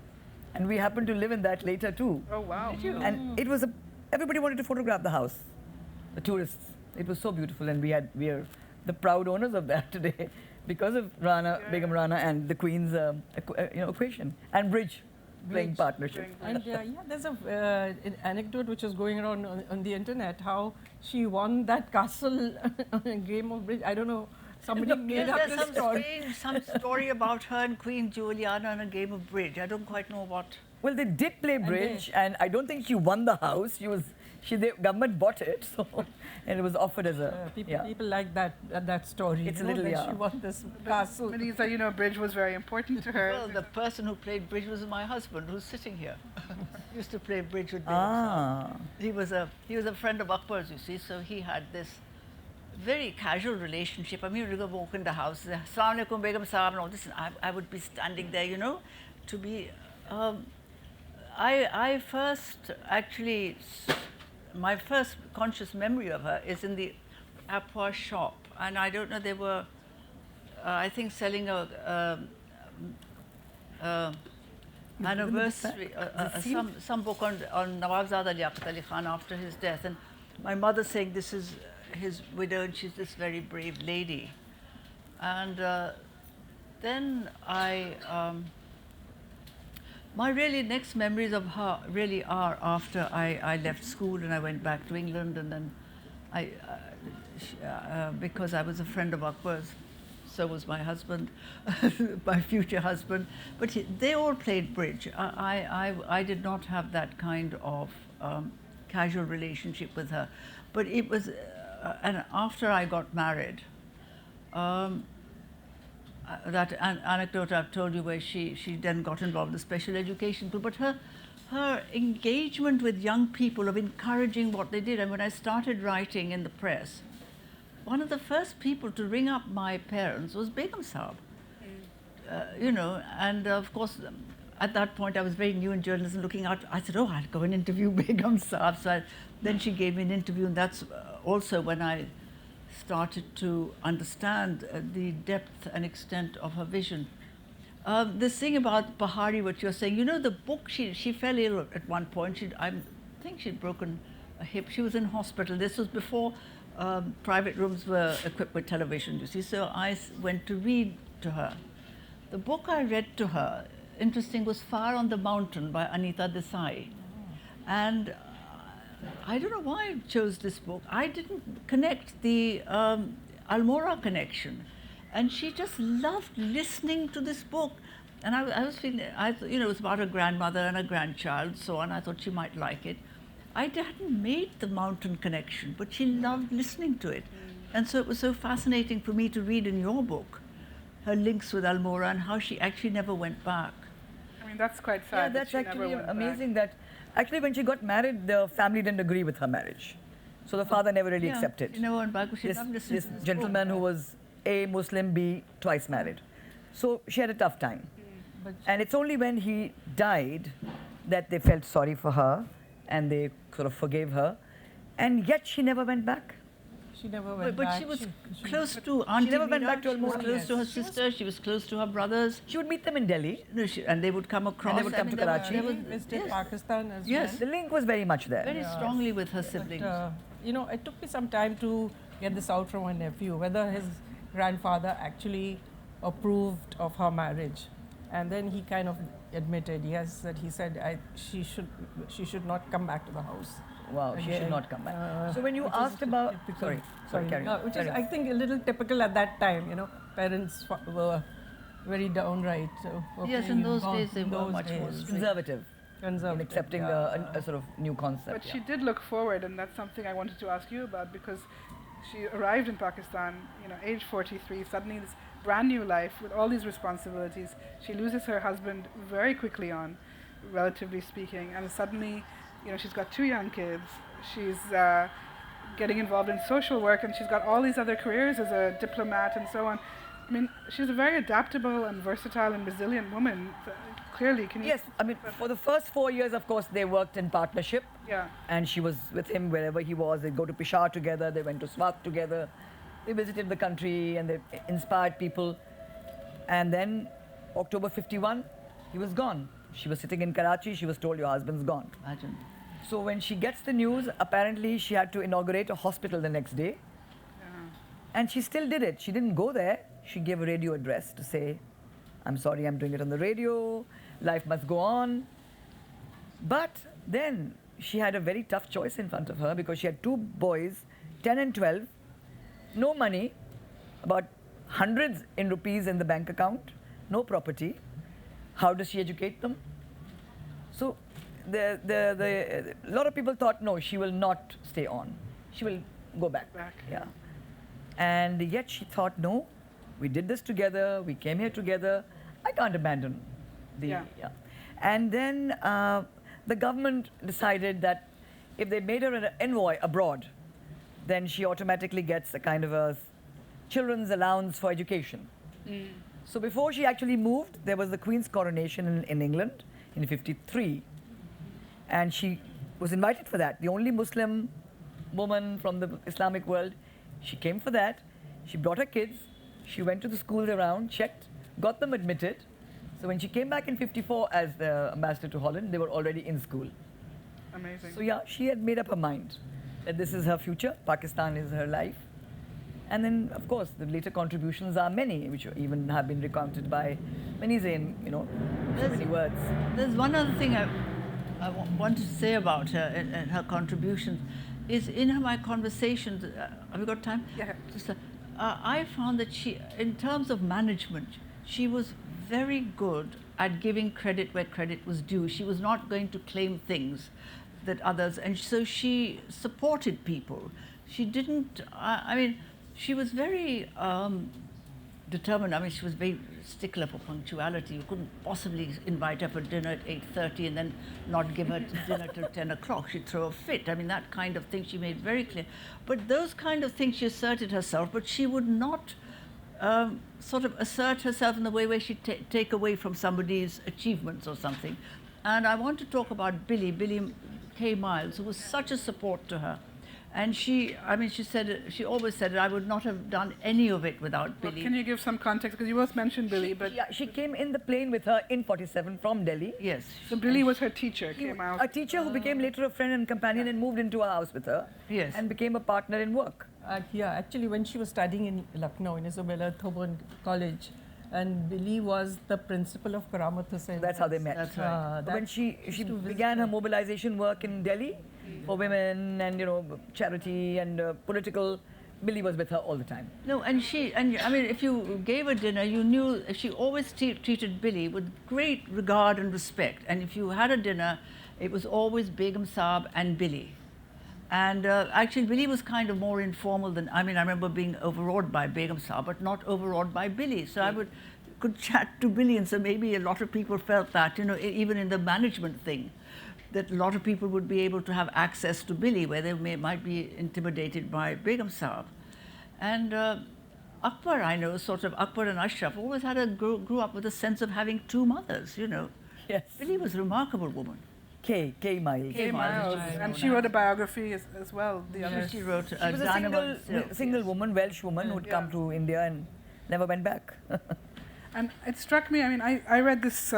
S5: And we happened to live in that later too.
S1: Oh wow.
S5: And it was everybody wanted to photograph the house, the tourists. It was so beautiful, and we are the proud owners of that today because of Begum Rana and the Queen's equation and bridge playing partnership.
S4: And there's an anecdote which is going around on the internet, how she won that castle on a game of bridge. I don't know, somebody made up
S2: There's
S4: this story.
S2: some story about her and Queen Juliana in a game of bridge. I don't quite know what.
S5: Well, they did play bridge, and I don't think she won the house. The government bought it, so and it was offered as a
S4: People like that story.
S5: It's
S4: you
S5: a
S4: know,
S5: little,
S4: that
S5: yeah.
S4: she won this castle.
S1: Muneeza, bridge was very important to her.
S2: Well, the person who played bridge was my husband, who's sitting here. Used to play bridge with me. He was a friend of Akbar's, you see, so he had this very casual relationship. I mean, we would walk in the house, Assalamu alaikum, Begum Sahab, and all this, and I would be standing there, to be. I first actually, my first conscious memory of her is in the Apwa shop, and I don't know, they were, I think, selling anniversary, some book on Nawabzada Liaquat Ali Khan after his death, and my mother saying this is his widow and she's this very brave lady. And then my really next memories of her really are after I left school and I went back to England, and then because I was a friend of Akbar's, so was my husband, my future husband. But they all played bridge. I did not have that kind of casual relationship with her. But it was, and after I got married, that anecdote I've told you where she then got involved in the special education group, but her engagement with young people of encouraging what they did. And when I started writing in the press, one of the first people to ring up my parents was Begum Saab. You know, and of course, at that point I was very new in journalism, looking out. I said, oh, I'll go and interview Begum Saab. So then she gave me an interview, and that's also when I started to understand the depth and extent of her vision. This thing about Bahari, what you're saying, you know, the book, she fell ill at one point. I think she'd broken a hip. She was in hospital. This was before private rooms were equipped with television, you see. So I went to read to her. The book I read to her, interesting, was Far on the Mountain by Anita Desai. And I don't know why I chose this book. I didn't connect the Almora connection. And she just loved listening to this book. And I was feeling, you know, it was about her grandmother and her grandchild, so on. I thought she might like it. I hadn't made the mountain connection, but she loved listening to it. And so it was so fascinating for me to read in your book her links with Almora and how she actually never went back.
S1: I mean, that's quite sad.
S5: Yeah,
S1: that
S5: that's
S1: she never
S5: actually
S1: went
S5: amazing
S1: back.
S5: that actually when she got married, the family didn't agree with her marriage. So the father never really accepted.
S2: She never went back, but she
S5: This,
S2: loved listening
S5: this
S2: to this
S5: gentleman
S2: book.
S5: who was A, Muslim, B, twice married. So she had a tough time. And it's only when he died that they felt sorry for her and they sort of forgave her. And yet she never went back.
S4: She never went
S2: But
S4: back.
S2: she was close to Auntie
S5: never went
S2: Meera,
S5: back to
S2: she was
S5: Almora.
S2: close to her
S4: Yes.
S2: sister, she was close to her brothers.
S5: She would meet them in Delhi.
S2: No, and they would come across.
S5: would come to
S2: there were-
S5: Karachi.
S2: there
S4: She
S2: was-
S4: visited
S2: yes,
S4: Pakistan as
S2: Yes.
S5: The link was very much there.
S2: very strongly with her siblings.
S4: well. You know, it took me some time to get this out from my nephew, whether his grandfather actually approved of her marriage. And then he kind of admitted, yes, that he said she should not come back to the house.
S5: Wow, she should
S4: Again,
S5: not come back. So when you
S4: which is
S5: asked about...
S4: typical.
S5: Sorry, carry on.
S4: Which is,
S5: Carry on.
S4: I think, a little typical at that time, you know. Parents were very downright. So
S2: Yes, in those days they were much more strict.
S5: Conservative in
S4: conservative.
S5: accepting
S4: yeah.
S5: a sort of new concept.
S1: But she did look forward, and that's something I wanted to ask you about, because she arrived in Pakistan, you know, age 43, suddenly this brand new life with all these responsibilities. She loses her husband very quickly on, relatively speaking, and suddenly, you know, she's got 2 young kids. She's getting involved in social work, and she's got all these other careers as a diplomat and so on. I mean, she's a very adaptable and versatile and resilient woman. Clearly, can you?
S5: Yes, I mean, for the first 4 years, of course, they worked in partnership.
S1: Yeah.
S5: And she was with him wherever he was. They'd go to Peshawar together, they went to Swat together. They visited the country and they inspired people. And then, October 51, he was gone. She was sitting in Karachi, she was told, your husband's gone.
S2: Imagine.
S5: So when she gets the news, apparently she had to inaugurate a hospital the next day. And she still did it. She didn't go there. She gave a radio address to say, I'm sorry, I'm doing it on the radio. Life must go on. But then she had a very tough choice in front of her because she had 2 boys, 10 and 12, no money, about hundreds in rupees in the bank account, no property. How does she educate them? So a lot of people thought, no, she will not stay on. She will go back. Yeah. And yet she thought, no, we did this together, we came here together, I can't abandon the...
S1: Yeah.
S5: And then the government decided that if they made her an envoy abroad, then she automatically gets a kind of a children's allowance for education. So before she actually moved, there was the Queen's coronation in England in '53. And she was invited for that. The only Muslim woman from the Islamic world. She came for that. She brought her kids. She went to the schools around, checked, got them admitted. So when she came back in '54 as the ambassador to Holland, they were already in school.
S1: Amazing.
S5: So yeah, she had made up her mind that this is her future. Pakistan is her life. And then, of course, the later contributions are many, which even have been recounted by Muneeza in, so many words.
S2: There's one other thing I want to say about her and her contributions is in my conversations. Have you got time?
S1: Yeah.
S2: Just, I found that she, in terms of management, she was very good at giving credit where credit was due. She was not going to claim things that others, and so she supported people. She didn't, I mean, she was very determined. I mean, she was very stickler for punctuality. You couldn't possibly invite her for dinner at 8:30 and then not give her dinner till 10 o'clock. She'd throw a fit. I mean, that kind of thing she made very clear. But those kind of things she asserted herself, but she would not sort of assert herself in the way where she'd take away from somebody's achievements or something. And I want to talk about Billy K. Miles, who was such a support to her. And she always said, I would not have done any of it without Billy.
S1: Can you give some context? Because you both mentioned Billy, but...
S5: Yeah, she came in the plane with her in 47 from Delhi.
S2: Yes.
S1: So Billy was her teacher, came out.
S5: A teacher who became later a friend and companion and moved into a house with her.
S2: Yes.
S5: And became a partner in work.
S4: Yeah, actually, when she was studying in Lucknow, in Isabella Thoburn College, and Billy was the principal of Karamat Hussain.
S5: That's how they met.
S2: That's right.
S5: When she began her mobilization work in Delhi for women and charity and political, Billy was with her all the time.
S2: No, and I mean, if you gave her dinner, you knew she always treated Billy with great regard and respect. And if you had a dinner, it was always Begum Saab and Billy. And actually, Billy was kind of more informal than, I mean, I remember being overawed by Begum Saab, but not overawed by Billy. So I could chat to Billy, and so maybe a lot of people felt that, even in the management thing, that a lot of people would be able to have access to Billy, where they might be intimidated by Begum Saab. And Akbar, I know, sort of Akbar and Ashraf always grew up with a sense of having two mothers,
S5: Yes.
S2: Billy was a remarkable woman.
S5: K. Miles.
S1: K. Miles. And she wrote a biography as well. The other.
S2: She wrote
S5: She was a single woman, Welsh woman, who'd come to India and never went back.
S1: And it struck me, I mean, I read this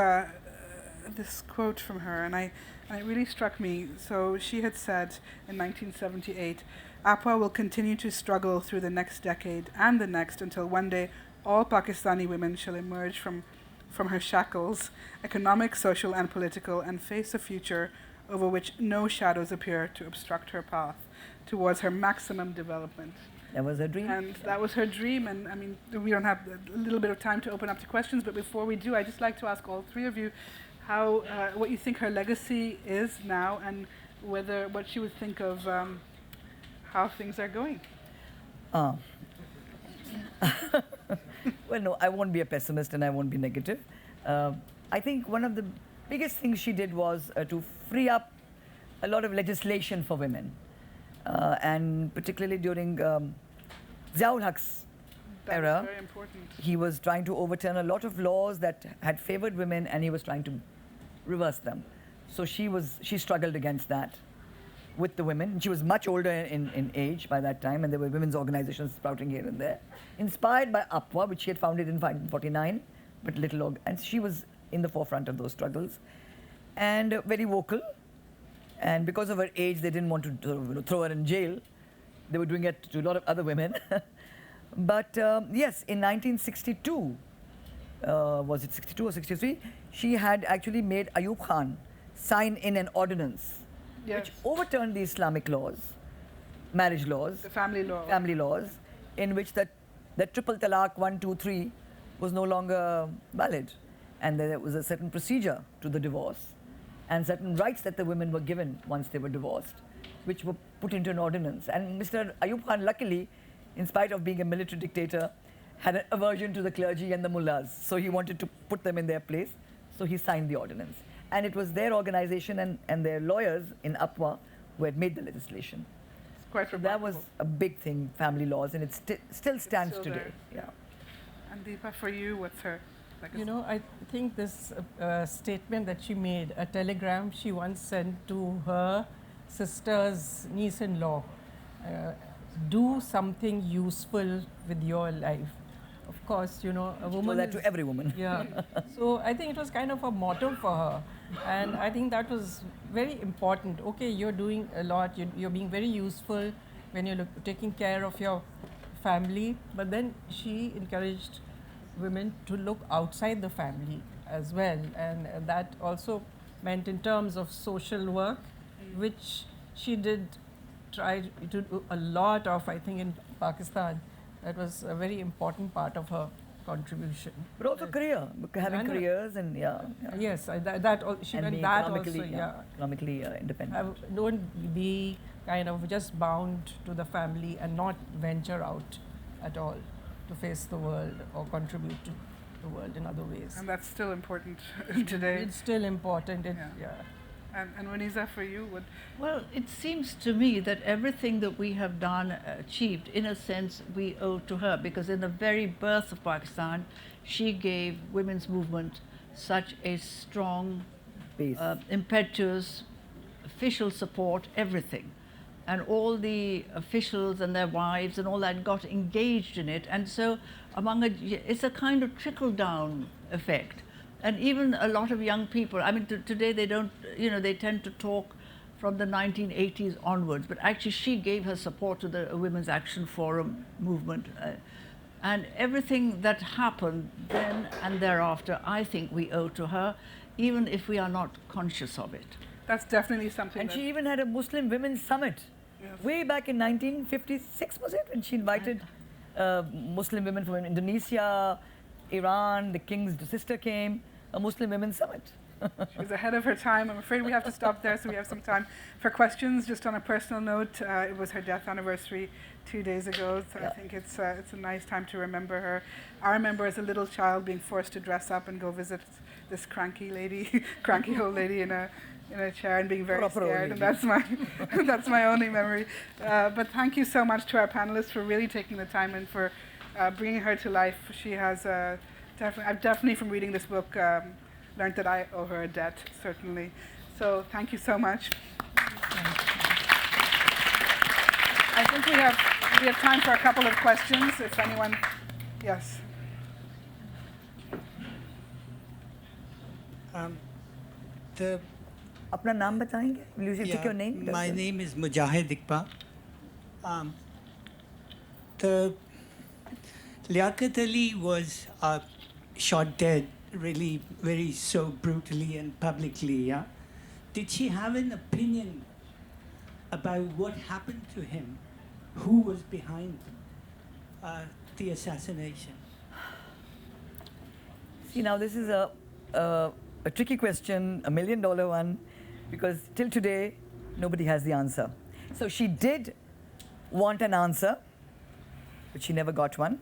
S1: this quote from her, and it really struck me. So she had said in 1978, APA will continue to struggle through the next decade and the next until one day all Pakistani women shall emerge from her shackles, economic, social, and political, and face a future over which no shadows appear to obstruct her path towards her maximum development.
S5: That was her dream.
S1: And that was her dream, and I mean, we don't have a little bit of time to open up to questions, but before we do, I'd just like to ask all three of you what you think her legacy is now, and what she would think of how things are going.
S5: Well, no, I won't be a pessimist and I won't be negative. I think one of the biggest things she did was to free up a lot of legislation for women. And particularly during Ziaul Haq's era,
S1: Very important.
S5: he was trying to overturn a lot of laws that had favored women, and he was trying to reverse them. So she struggled against that with the women. She was much older in age by that time, and there were women's organizations sprouting here and there. Inspired by APWA, which she had founded in 1949, but and she was in the forefront of those struggles, and very vocal. And because of her age, they didn't want to throw her in jail. They were doing it to a lot of other women. But yes, in 1962, was it 62 or 63, she had actually made Ayub Khan sign in an ordinance which overturned the Islamic laws, marriage laws,
S1: The family law.
S5: in which the triple talaq 1, 2, 3 was no longer valid. And there was a certain procedure to the divorce and certain rights that the women were given once they were divorced, which were put into an ordinance. And Mr. Ayub Khan, luckily, in spite of being a military dictator, had an aversion to the clergy and the mullahs. So he wanted to put them in their place. So he signed the ordinance. And it was their organization and their lawyers in APWA who had made the legislation.
S1: It's quite
S5: That
S1: remarkable.
S5: was a big thing, family laws, and it still stands
S1: still
S5: today.
S1: there.
S5: Yeah.
S1: And Deepa, for you, what's her legacy?
S4: You know, I think this statement that she made, a telegram she once sent to her sister's niece-in-law, do something useful with your life. Of course, you know, a woman.
S5: That to every woman.
S4: Yeah. So I think it was kind of a motto for her. And I think that was very important. Okay, you're doing a lot, you're being very useful when you're taking care of your family, but then she encouraged women to look outside the family as well, and that also meant in terms of social work, which she did try to do a lot of, I think, in Pakistan. That was a very important part of her contribution.
S5: But also career, having careers and
S4: Yes, she
S5: and
S4: meant
S5: being
S4: that
S5: economically,
S4: also,
S5: economically independent.
S4: Don't be kind of just bound to the family and not venture out at all to face the world or contribute to the world in other ways.
S1: And that's still important today.
S4: It's still important.
S1: And Muneeza, for you, would
S2: Well, it seems to me that everything that we have done, achieved, in a sense, we owe to her, because in the very birth of Pakistan, she gave women's movement such a strong,
S5: Base.
S2: impetuous, official support, everything. And all the officials and their wives and all that got engaged in it. And so it's a kind of trickle-down effect. And even a lot of young people, I mean, today they don't, they tend to talk from the 1980s onwards, but actually she gave her support to the Women's Action Forum movement. And everything that happened then and thereafter, I think we owe to her, even if we are not conscious of it.
S1: that's definitely something.
S5: And
S1: that,
S5: she even had a Muslim Women's Summit way back in 1956, was it? When she invited Muslim women from Indonesia, Iran, the king's sister came, a Muslim Women's Summit.
S1: She was ahead of her time. I'm afraid we have to stop there, so we have some time for questions. Just on a personal note, it was her death anniversary 2 days ago, so I think it's a nice time to remember her. I remember as a little child being forced to dress up and go visit this cranky lady, cranky old lady in a chair and being very scared, and that's my only memory. But thank you so much to our panelists for really taking the time and for bringing her to life. She has I've definitely from reading this book learned that I owe her a debt, certainly. So thank you so much. I think we have time for a couple of questions, if anyone, yes.
S5: अपना नाम बताएंगे? Will you take your name?
S6: My name is Mujahid Iqbal. The Liaquat Ali was shot dead, really, very so brutally and publicly. Yeah, did she have an opinion about what happened to him? Who was behind the assassination?
S5: See, now this is a tricky question, $1 million one, because till today, nobody has the answer. So she did want an answer, but she never got one.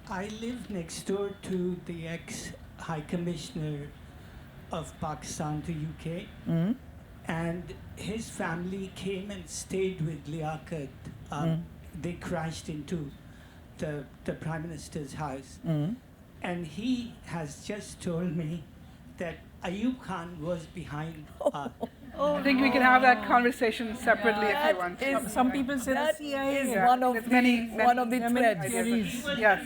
S6: I live next door to the ex-High Commissioner of Pakistan to UK, and his family came and stayed with Liaquat. They crashed into the Prime Minister's house. And he has just told me that Ayub Khan was behind.
S1: I think we can have that conversation separately if you want.
S4: Some people say the
S5: That
S4: CIA.
S5: is
S1: Yeah.
S5: one of
S1: There's
S5: the
S1: many
S5: one of the threads.
S4: theories.
S1: Yes.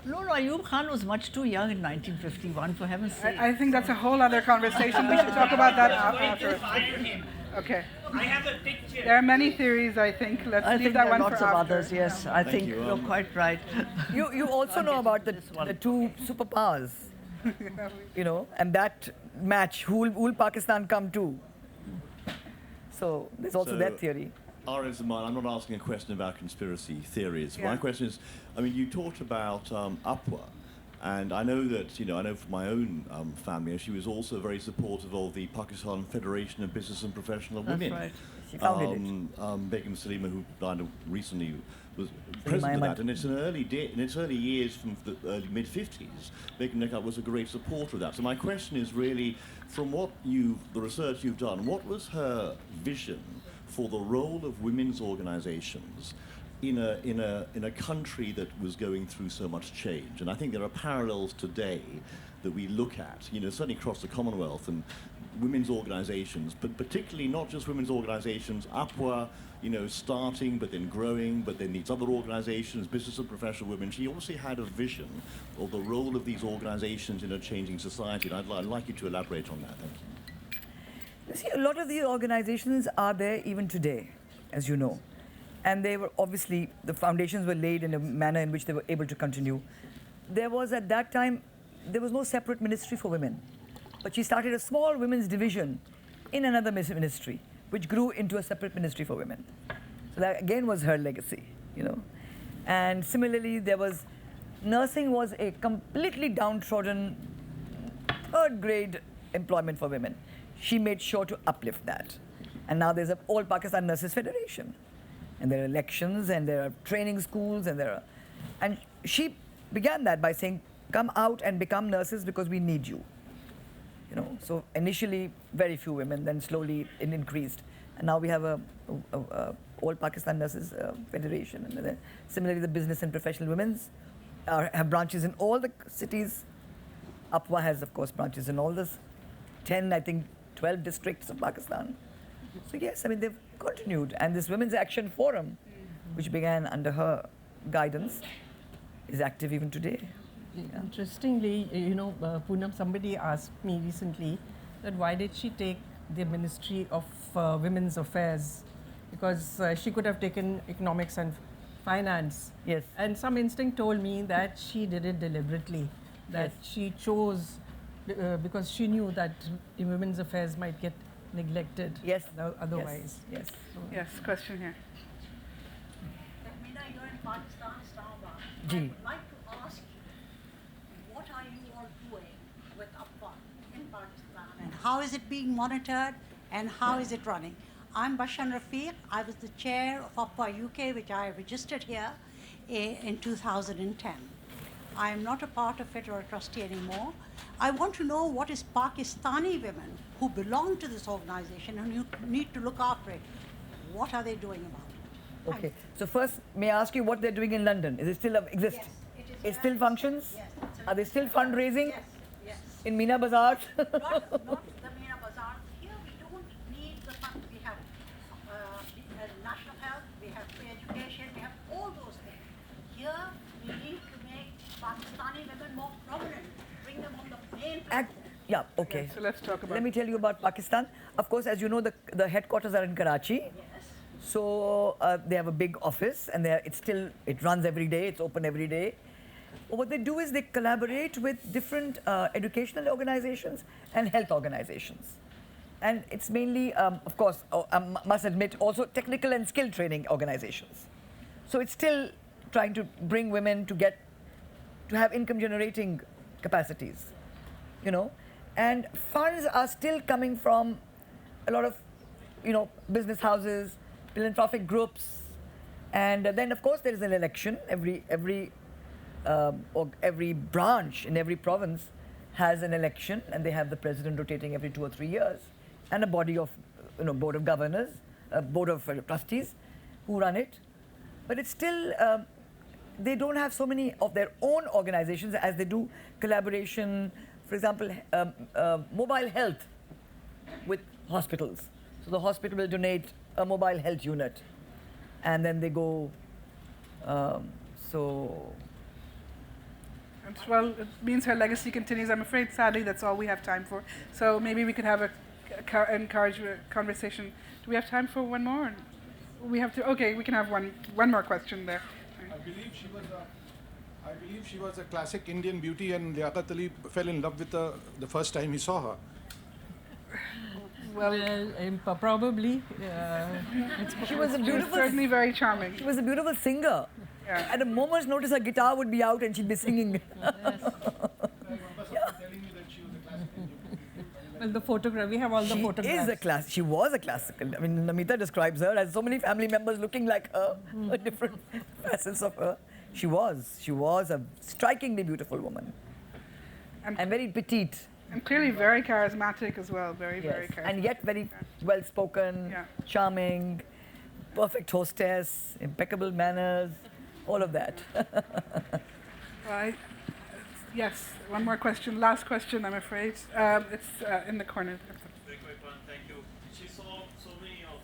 S2: No, Ayub Khan was much too young in 1951, for heaven's sake.
S1: I think that's a whole other conversation. We should talk about that after. Okay.
S6: I have a picture.
S1: There are many theories, I think. Let's
S2: I
S1: leave
S2: think
S1: that
S2: there are
S1: one
S2: lots
S1: for
S2: of
S1: after.
S2: others, yes. I think you're quite right.
S5: You also know about the two superpowers, and that match. Who will Pakistan come to? So there's also that theory.
S7: Aziz, I'm not asking a question about conspiracy theories.
S1: Yeah.
S7: My question is, I mean, you talked about Upwa, and I know that, I know from my own family, she was also very supportive of the Pakistan Federation of Business and Professional
S2: That's
S7: Women.
S2: right.
S5: She founded it.
S7: Begum Salima, who died recently, was president of that, and it's in its early years, from the early mid-50s, Begum Liaquat was a great supporter of that. So my question is really, from the research you've done, what was her vision for the role of women's organizations in a country that was going through so much change? And I think there are parallels today that we look at, certainly across the Commonwealth and women's organizations, but particularly not just women's organizations, APWA, starting but then growing, but then these other organizations, business and professional women. She obviously had a vision of the role of these organizations in a changing society, and I'd like you to elaborate on that. Thank you.
S5: You see, a lot of these organizations are there even today, as you know. And they were obviously, the foundations were laid in a manner in which they were able to continue. There was at that time, there was no separate ministry for women. But she started a small women's division in another ministry, which grew into a separate ministry for women. So that again was her legacy, you know. And similarly, there was, nursing was a completely downtrodden, third grade employment for women. She made sure to uplift that. And now there's an All Pakistan Nurses Federation. And there are elections, and there are training schools, and she began that by saying, come out and become nurses because we need you. You know, so initially very few women, then slowly it increased. And now we have a All Pakistan Nurses Federation. And then similarly, the business and professional women's have branches in all the cities. Apwa has, of course, branches in all the 10, I think, 12 districts of Pakistan. So yes, I mean, they've continued. And this Women's Action Forum, which began under her guidance, is active even today. Yeah.
S4: Interestingly, you know, Poonam, somebody asked me recently that why did she take the Ministry of Women's Affairs? Because she could have taken economics and finance.
S5: Yes.
S4: And some instinct told me that she did it deliberately, that she chose because she knew that women's affairs might get neglected otherwise.
S5: Yes.
S1: Yes, question here.
S8: Tahmina, you're in Pakistan, Islamabad.
S5: Ji.
S8: I would like to ask you, what are you all doing with Appa in Pakistan? And how is it being monitored and how is it running? I'm Bashan Rafiq. I was the chair of Appa UK, which I registered here in 2010. I am not a part of it or a trustee anymore. I want to know what is Pakistani women who belong to this organization and who need to look after it. What are they doing about it?
S5: Okay. So first, may I ask you what they're doing in London? Is it still exist?
S8: Yes, it is.
S5: It still functions?
S8: Yes.
S5: Are they still fundraising?
S8: Yes.
S5: In Meena Bazaar?
S8: Not the Meena Bazaar. Here we don't need the fund. We have national health, we have free education, we have all those things. Here we need to make Pakistani women more prominent, bring them on the main platform.
S5: Yeah, okay.
S1: Yeah, so let's talk about.
S5: Let me tell you about Pakistan. Of course, as you know, the headquarters are in Karachi.
S8: Yes.
S5: So they have a big office, and it runs every day. It's open every day. What they do is they collaborate with different educational organizations and health organizations. And it's mainly, of course, I must admit, also technical and skill training organizations. So it's still trying to bring women to have income generating capacities, you know. And funds are still coming from a lot of, you know, business houses, philanthropic groups. And then, of course, there is an election. Every branch in every province has an election, and they have the president rotating every 2 or 3 years, and a body of, you know, board of governors, board of trustees who run it. But it's still, they don't have so many of their own organizations as they do collaboration, for example, mobile health with hospitals. So the hospital will donate a mobile health unit, and then they go,
S1: Well, it means her legacy continues. I'm afraid, sadly, that's all we have time for. So maybe we could have a encouragement conversation. Do we have time for one more? We have to. Okay, we can have one more question there.
S9: I believe she was a classic Indian beauty, and Liaquat Ali fell in love with her the first time he saw her.
S4: Well, probably.
S5: she was a beautiful,
S1: certainly very charming.
S5: She was a beautiful singer.
S1: Yeah.
S5: At a moment's notice, her guitar would be out and she'd be singing.
S4: Well, the photograph, we have all the photographs.
S5: She was a classical. I mean, Namita describes her as so many family members looking like her, different facets of her. She was a strikingly beautiful woman. And very petite.
S1: And clearly very charismatic as well, very charismatic.
S5: And yet very well-spoken, charming, perfect hostess, impeccable manners, all of that.
S1: Yes, one more question, last question, I'm afraid. It's in the corner.
S10: Very quick one, thank you. She saw so many of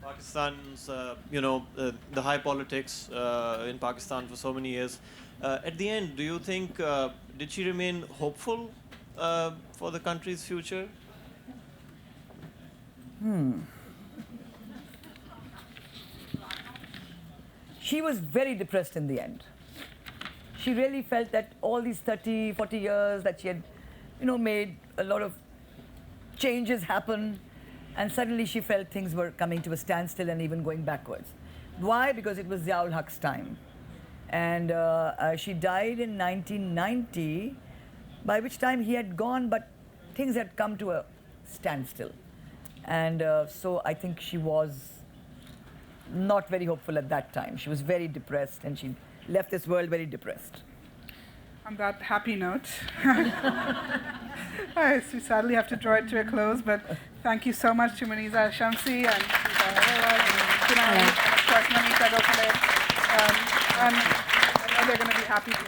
S10: Pakistan's, the high politics in Pakistan for so many years. At the end, do you think, did she remain hopeful for the country's future?
S5: she was very depressed in the end. She really felt that all these 30, 40 years that she had, made a lot of changes happen, and suddenly she felt things were coming to a standstill and even going backwards. Why? Because it was Ziaul Haq's time. And she died in 1990, by which time he had gone, but things had come to a standstill. And so I think she was not very hopeful at that time. She was very depressed, and she left this world very depressed.
S1: On that happy note, we sadly have to draw it to a close, but thank you so much to Muneeza, Shamsie, and Jinnah, and of course Namita, Gokhale. And I know they're going to be happy to